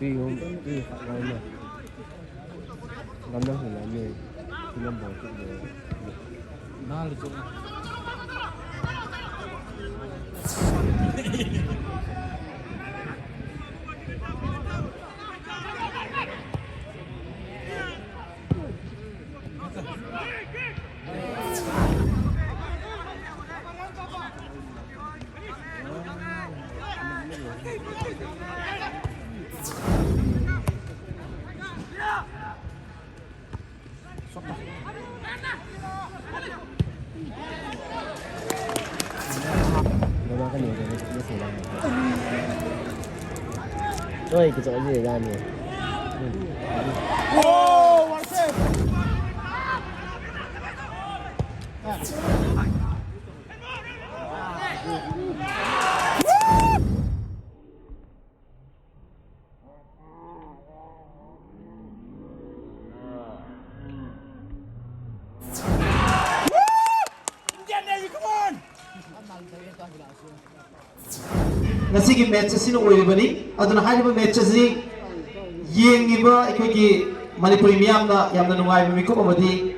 Tuy không, tuy phải nói mà năm năm thì là nhiều thì năm bỏ cũng được nó là chung cái nhiều cái xảy ra rồi cái chỗ gì xảy ra nhiều ngasi match asina oiribani aduna haiba match asi yengiba aikoi manipuri miyamna yamna nungai miko amadi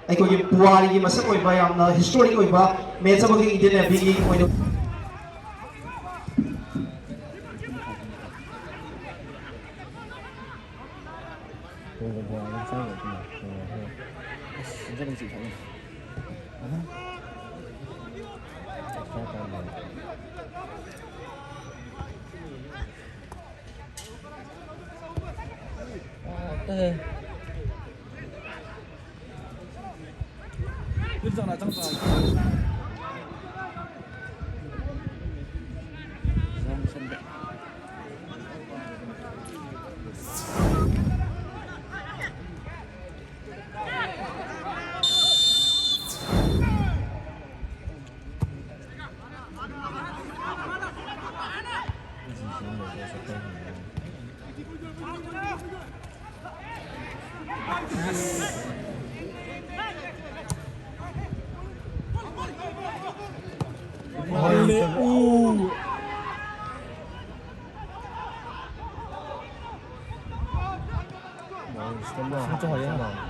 aikoi puwari gi masak oiba yamna historic oiba match amagi Indian Navy gi oino 일장 나장장 진짜 하얘나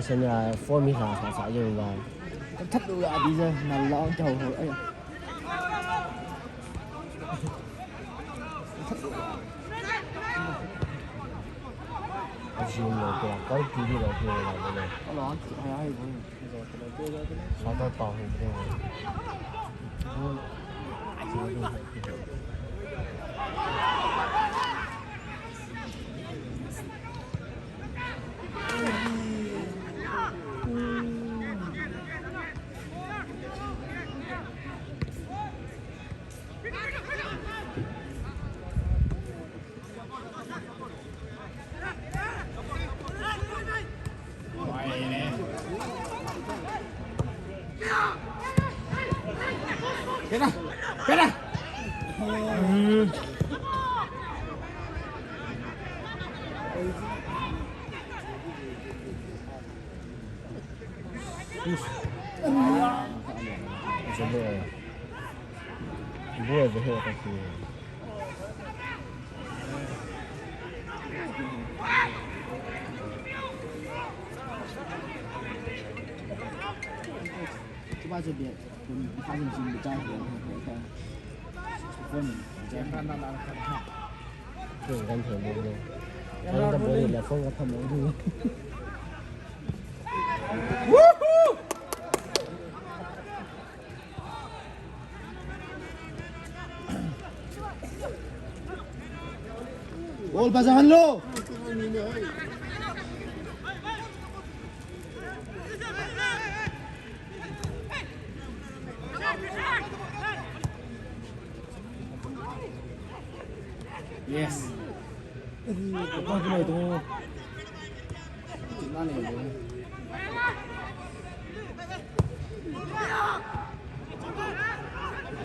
现在form啥用吧？thấp đôi à đi ra là lo chầu hồi ấy 지금 뭐 그냥 거의 비비로 그러나 nó lo chỉ hay hay 사다다 그래. cái này 뭐야 왜 해야 돼? cái ba giờ điện hai giờ chín trai 그런 건 대모로. 그런 건 뭐니 레폰 같은 뭐. Gol pasangan lo. Yes. Apa kena itu? Cik mana ya?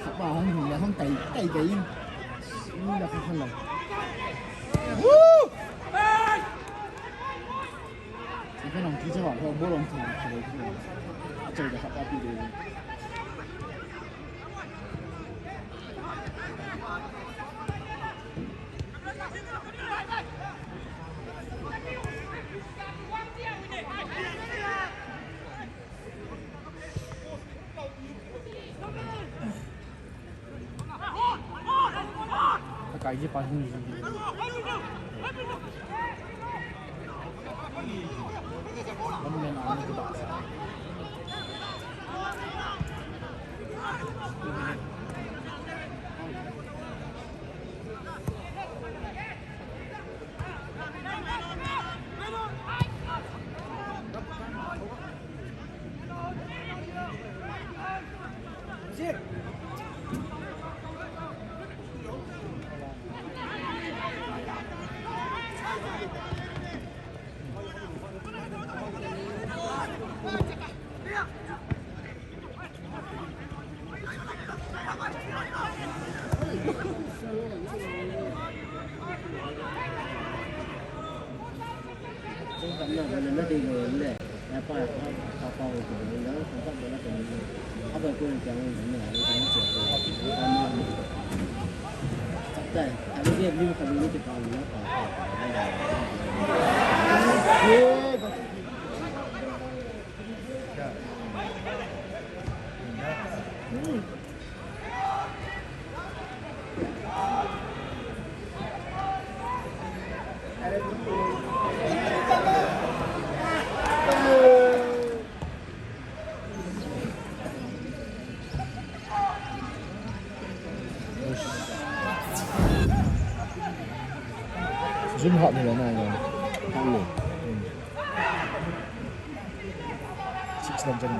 Sắp vào không là không cày cày cày nhưng là không làm cái lòng kia cho họ không bố lòng thằng chơi được họ đi được cái gì phải không gì Hôm nay nó cái đó nó đi người này là phải học học của nó không có nó còn học về quên chẳng những này nó cũng chưa chắc đây anh biết nhưng không biết cái con nó Zoom họ thì là này rồi không nhỉ chị làm cho mình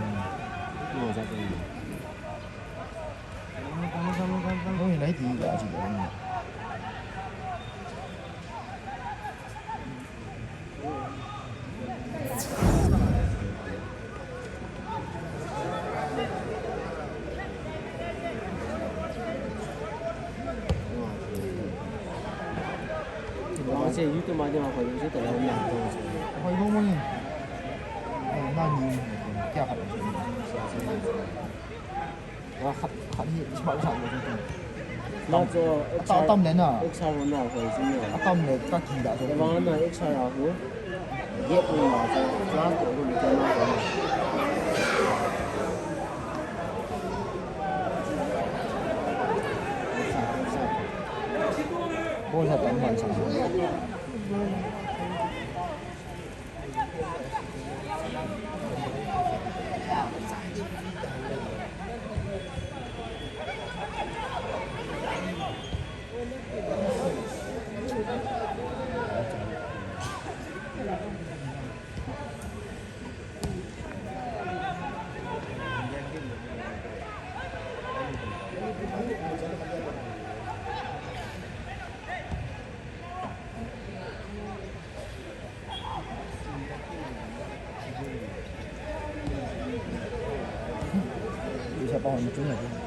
ngồi ra đây không lấy thì đã chỉ là 어제 유튜브 많이 하고 요새 또 너무 안 좋아서. 이거 뭐니? 나니 क्या खबर? वह खत ही छाव छावเลยจริง 맞아. tâm đến à? XR 나오고 있으면. tâm để các kỳ đã rồi. 대만은 XR하고 예쁜 맞아. 저한테 오늘 전화가. Bôi thật tấm hoàn sản sẽ bao nhiêu chúng này